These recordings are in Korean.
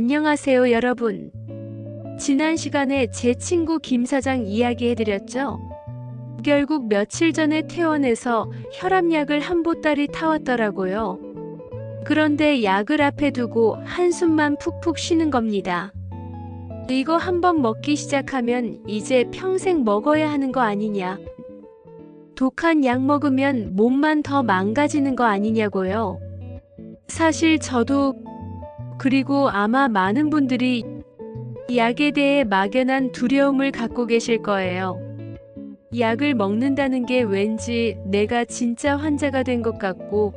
안녕하세요, 여러분. 지난 시간에 제 친구 김 사장 이야기해드렸죠? 결국 며칠 전에 퇴원해서 혈압약을 한 보따리 타왔더라고요. 그런데 약을 앞에 두고 한숨만 푹푹 쉬는 겁니다. 이거 한번 먹기 시작하면 이제 평생 먹어야 하는 거 아니냐? 독한 약 먹으면 몸만 더 망가지는 거 아니냐고요? 사실 저도 그리고 아마 많은 분들이 약에 대해 막연한 두려움을 갖고 계실 거예요. 약을 먹는다는 게 왠지 내가 진짜 환자가 된 것 같고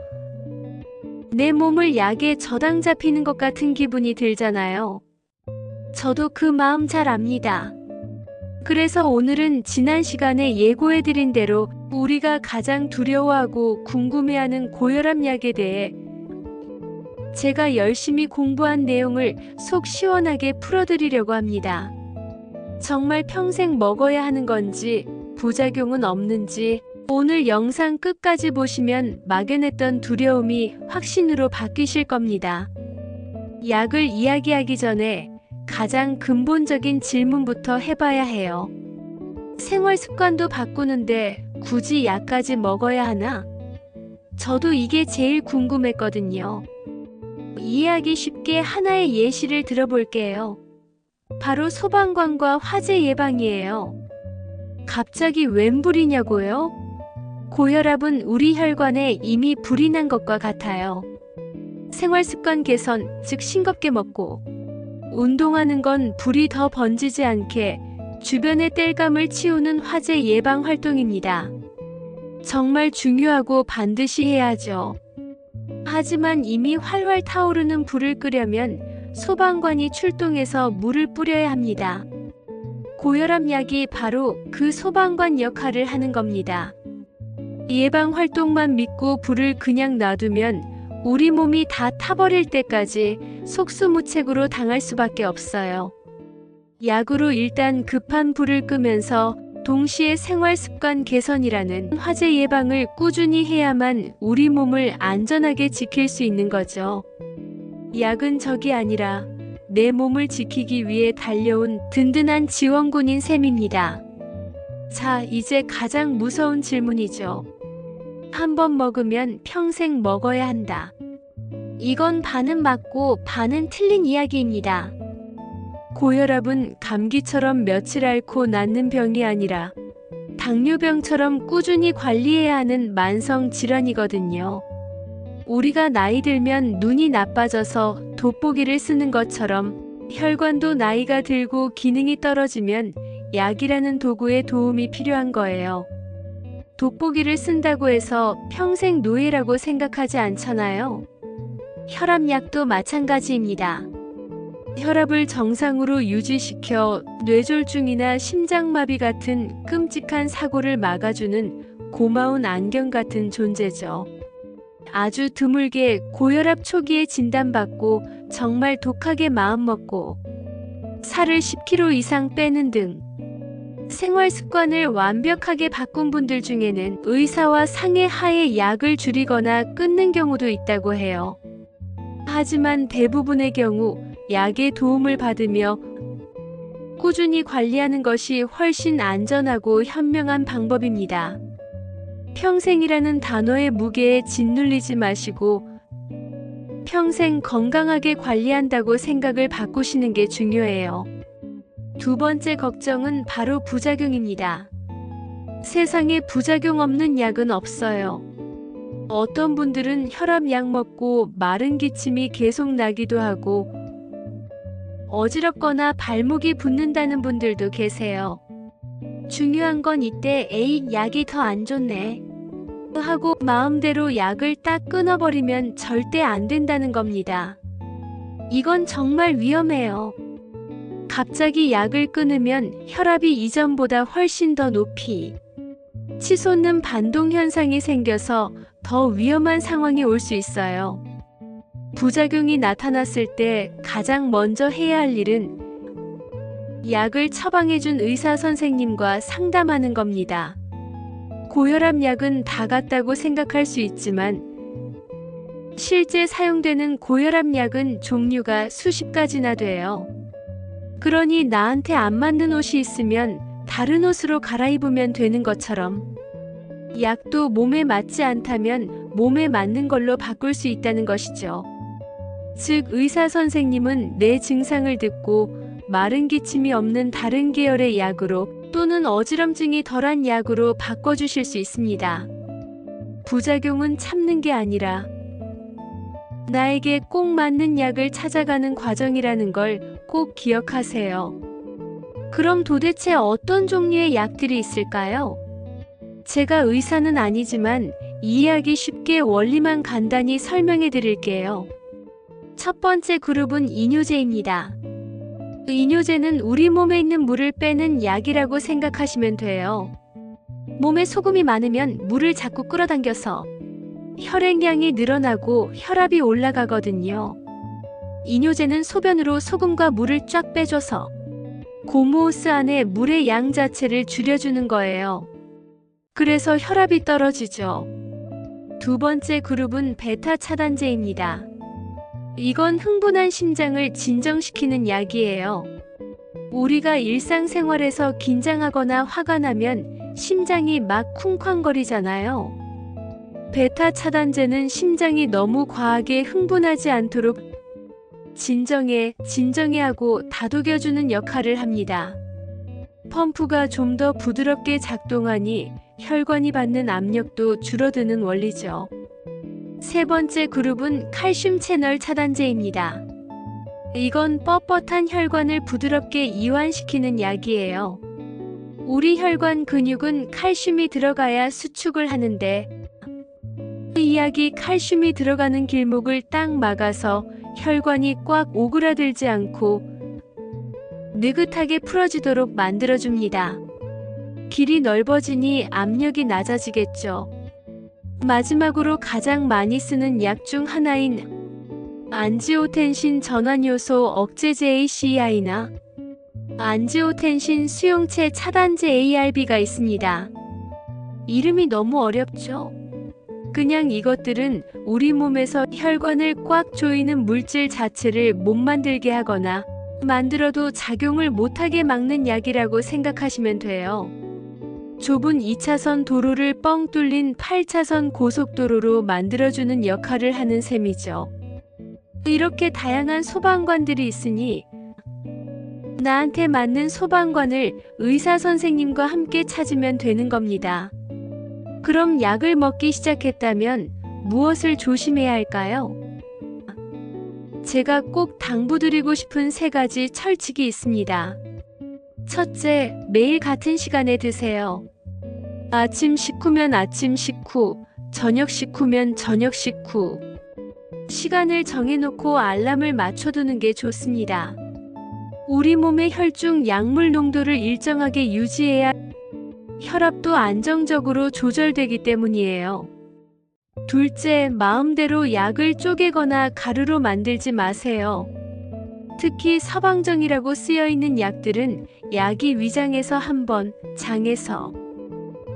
내 몸을 약에 저당 잡히는 것 같은 기분이 들잖아요. 저도 그 마음 잘 압니다. 그래서 오늘은 지난 시간에 예고해드린 대로 우리가 가장 두려워하고 궁금해하는 고혈압 약에 대해 제가 열심히 공부한 내용을 속 시원하게 풀어드리려고 합니다. 정말 평생 먹어야 하는 건지 부작용은 없는지 오늘 영상 끝까지 보시면 막연했던 두려움이 확신으로 바뀌실 겁니다. 약을 이야기하기 전에 가장 근본적인 질문부터 해봐야 해요. 생활 습관도 바꾸는데 굳이 약까지 먹어야 하나? 저도 이게 제일 궁금했거든요. 이해하기 쉽게 하나의 예시를 들어볼게요. 바로 소방관과 화재 예방이에요. 갑자기 웬 불이냐고요? 고혈압은 우리 혈관에 이미 불이 난 것과 같아요. 생활습관 개선, 즉 싱겁게 먹고 운동하는 건 불이 더 번지지 않게 주변의 땔감을 치우는 화재 예방 활동입니다. 정말 중요하고 반드시 해야죠. 하지만 이미 활활 타오르는 불을 끄려면 소방관이 출동해서 물을 뿌려야 합니다. 고혈압 약이 바로 그 소방관 역할을 하는 겁니다. 예방 활동만 믿고 불을 그냥 놔두면 우리 몸이 다 타버릴 때까지 속수무책으로 당할 수밖에 없어요. 약으로 일단 급한 불을 끄면서 동시에 생활습관 개선이라는 화재 예방을 꾸준히 해야만 우리 몸을 안전하게 지킬 수 있는 거죠. 약은 적이 아니라 내 몸을 지키기 위해 달려온 든든한 지원군인 셈입니다. 자, 이제 가장 무서운 질문이죠. 한 번 먹으면 평생 먹어야 한다. 이건 반은 맞고 반은 틀린 이야기입니다. 고혈압은 감기처럼 며칠 앓고 낫는 병이 아니라 당뇨병처럼 꾸준히 관리해야 하는 만성 질환이거든요. 우리가 나이 들면 눈이 나빠져서 돋보기를 쓰는 것처럼 혈관도 나이가 들고 기능이 떨어지면 약이라는 도구의 도움이 필요한 거예요. 돋보기를 쓴다고 해서 평생 노예라고 생각하지 않잖아요. 혈압약도 마찬가지입니다. 혈압을 정상으로 유지시켜 뇌졸중이나 심장마비 같은 끔찍한 사고를 막아주는 고마운 안경 같은 존재죠. 아주 드물게 고혈압 초기에 진단받고 정말 독하게 마음먹고 살을 10kg 이상 빼는 등 생활 습관을 완벽하게 바꾼 분들 중에는 의사와 상의하에 약을 줄이거나 끊는 경우도 있다고 해요. 하지만 대부분의 경우 약의 도움을 받으며 꾸준히 관리하는 것이 훨씬 안전하고 현명한 방법입니다. 평생이라는 단어의 무게에 짓눌리지 마시고 평생 건강하게 관리한다고 생각을 바꾸시는 게 중요해요. 두 번째 걱정은 바로 부작용입니다. 세상에 부작용 없는 약은 없어요. 어떤 분들은 혈압약 먹고 마른 기침이 계속 나기도 하고 어지럽거나 발목이 붓는다는 분들도 계세요. 중요한 건 이때 에이, 약이 더 안 좋네 하고 마음대로 약을 딱 끊어버리면 절대 안 된다는 겁니다. 이건 정말 위험해요. 갑자기 약을 끊으면 혈압이 이전보다 훨씬 더 높이 치솟는 반동 현상이 생겨서 더 위험한 상황이 올 수 있어요. 부작용이 나타났을 때 가장 먼저 해야 할 일은 약을 처방해준 의사 선생님과 상담하는 겁니다. 고혈압 약은 다 같다고 생각할 수 있지만 실제 사용되는 고혈압 약은 종류가 수십 가지나 돼요. 그러니 나한테 안 맞는 옷이 있으면 다른 옷으로 갈아입으면 되는 것처럼 약도 몸에 맞지 않다면 몸에 맞는 걸로 바꿀 수 있다는 것이죠. 즉, 의사 선생님은 내 증상을 듣고 마른 기침이 없는 다른 계열의 약으로 또는 어지럼증이 덜한 약으로 바꿔주실 수 있습니다. 부작용은 참는 게 아니라 나에게 꼭 맞는 약을 찾아가는 과정이라는 걸 꼭 기억하세요. 그럼 도대체 어떤 종류의 약들이 있을까요? 제가 의사는 아니지만 이해하기 쉽게 원리만 간단히 설명해 드릴게요. 첫 번째 그룹은 이뇨제입니다. 이뇨제는 우리 몸에 있는 물을 빼는 약이라고 생각하시면 돼요. 몸에 소금이 많으면 물을 자꾸 끌어당겨서 혈액량이 늘어나고 혈압이 올라가거든요. 이뇨제는 소변으로 소금과 물을 쫙 빼줘서 고무호스 안에 물의 양 자체를 줄여주는 거예요. 그래서 혈압이 떨어지죠. 두 번째 그룹은 베타 차단제입니다. 이건 흥분한 심장을 진정시키는 약이에요. 우리가 일상생활에서 긴장하거나 화가 나면 심장이 막 쿵쾅거리잖아요. 베타 차단제는 심장이 너무 과하게 흥분하지 않도록 진정해 하고 다독여주는 역할을 합니다. 펌프가 좀 더 부드럽게 작동하니 혈관이 받는 압력도 줄어드는 원리죠. 세 번째 그룹은 칼슘 채널 차단제입니다. 이건 뻣뻣한 혈관을 부드럽게 이완시키는 약이에요. 우리 혈관 근육은 칼슘이 들어가야 수축을 하는데 이 약이 칼슘이 들어가는 길목을 딱 막아서 혈관이 꽉 오그라들지 않고 느긋하게 풀어지도록 만들어줍니다. 길이 넓어지니 압력이 낮아지겠죠. 마지막으로 가장 많이 쓰는 약 중 하나인 안지오텐신 전환요소 억제제 ACEI나 안지오텐신 수용체 차단제 ARB가 있습니다. 이름이 너무 어렵죠? 그냥 이것들은 우리 몸에서 혈관을 꽉 조이는 물질 자체를 못 만들게 하거나 만들어도 작용을 못하게 막는 약이라고 생각하시면 돼요. 좁은 2차선 도로를 뻥 뚫린 8차선 고속도로로 만들어주는 역할을 하는 셈이죠. 이렇게 다양한 소방관들이 있으니 나한테 맞는 소방관을 의사 선생님과 함께 찾으면 되는 겁니다. 그럼 약을 먹기 시작했다면 무엇을 조심해야 할까요? 제가 꼭 당부드리고 싶은 3가지 철칙이 있습니다. 첫째, 매일 같은 시간에 드세요. 아침 식후면 아침 식후, 저녁 식후면 저녁 식후. 시간을 정해놓고 알람을 맞춰두는 게 좋습니다. 우리 몸의 혈중 약물 농도를 일정하게 유지해야 혈압도 안정적으로 조절되기 때문이에요. 둘째, 마음대로 약을 쪼개거나 가루로 만들지 마세요. 특히 서방정이라고 쓰여있는 약들은 약이 위장에서 한 번, 장에서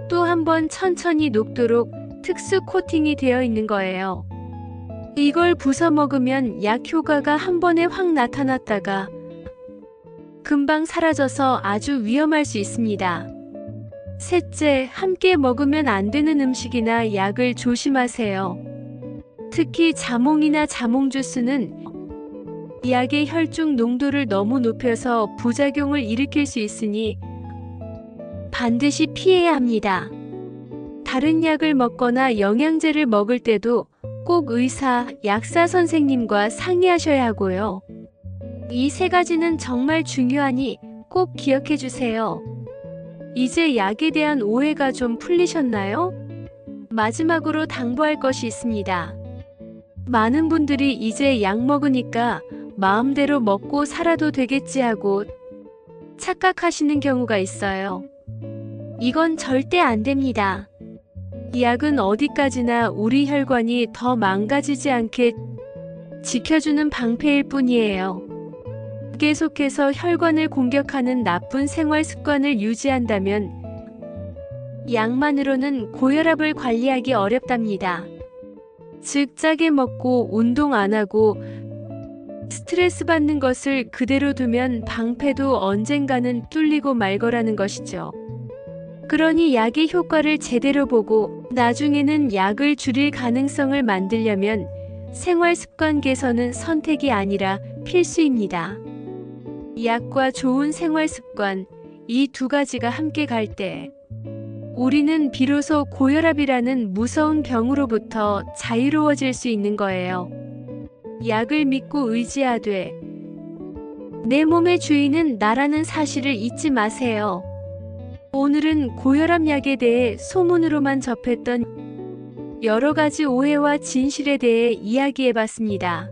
또 한 번 천천히 녹도록 특수 코팅이 되어 있는 거예요. 이걸 부숴 먹으면 약 효과가 한 번에 확 나타났다가 금방 사라져서 아주 위험할 수 있습니다. 셋째, 함께 먹으면 안 되는 음식이나 약을 조심하세요. 특히 자몽이나 자몽 주스는 약의 혈중 농도를 너무 높여서 부작용을 일으킬 수 있으니 반드시 피해야 합니다. 다른 약을 먹거나 영양제를 먹을 때도 꼭 의사, 약사 선생님과 상의하셔야 하고요. 이 3가지는 정말 중요하니 꼭 기억해 주세요. 이제 약에 대한 오해가 좀 풀리셨나요? 마지막으로 당부할 것이 있습니다. 많은 분들이 이제 약 먹으니까 마음대로 먹고 살아도 되겠지 하고 착각하시는 경우가 있어요. 이건 절대 안 됩니다. 약은 어디까지나 우리 혈관이 더 망가지지 않게 지켜주는 방패일 뿐이에요. 계속해서 혈관을 공격하는 나쁜 생활 습관을 유지한다면 약만으로는 고혈압을 관리하기 어렵답니다. 즉 짜게 먹고 운동 안 하고 스트레스 받는 것을 그대로 두면 방패도 언젠가는 뚫리고 말 거라는 것이죠. 그러니 약의 효과를 제대로 보고 나중에는 약을 줄일 가능성을 만들려면 생활 습관 개선은 선택이 아니라 필수입니다. 약과 좋은 생활 습관, 이 두 가지가 함께 갈 때 우리는 비로소 고혈압이라는 무서운 병으로부터 자유로워질 수 있는 거예요. 약을 믿고 의지하되 내 몸의 주인은 나라는 사실을 잊지 마세요. 오늘은 고혈압 약에 대해 소문으로만 접했던 여러 가지 오해와 진실에 대해 이야기해봤습니다.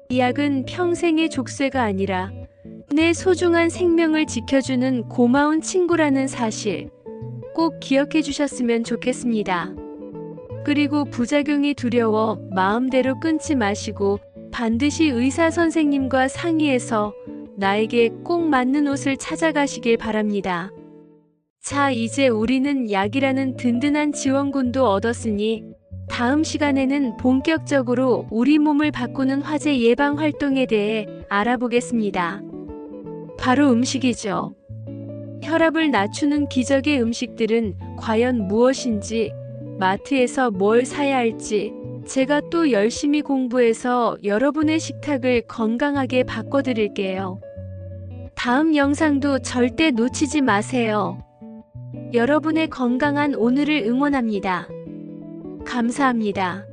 이 약은 평생의 족쇄가 아니라 내 소중한 생명을 지켜주는 고마운 친구라는 사실 꼭 기억해 주셨으면 좋겠습니다. 그리고 부작용이 두려워 마음대로 끊지 마시고 반드시 의사 선생님과 상의해서 나에게 꼭 맞는 옷을 찾아가시길 바랍니다. 자, 이제 우리는 약이라는 든든한 지원군도 얻었으니 다음 시간에는 본격적으로 우리 몸을 바꾸는 화재 예방 활동에 대해 알아보겠습니다. 바로 음식이죠. 혈압을 낮추는 기적의 음식들은 과연 무엇인지, 마트에서 뭘 사야 할지, 제가 또 열심히 공부해서 여러분의 식탁을 건강하게 바꿔드릴게요. 다음 영상도 절대 놓치지 마세요. 여러분의 건강한 오늘을 응원합니다. 감사합니다.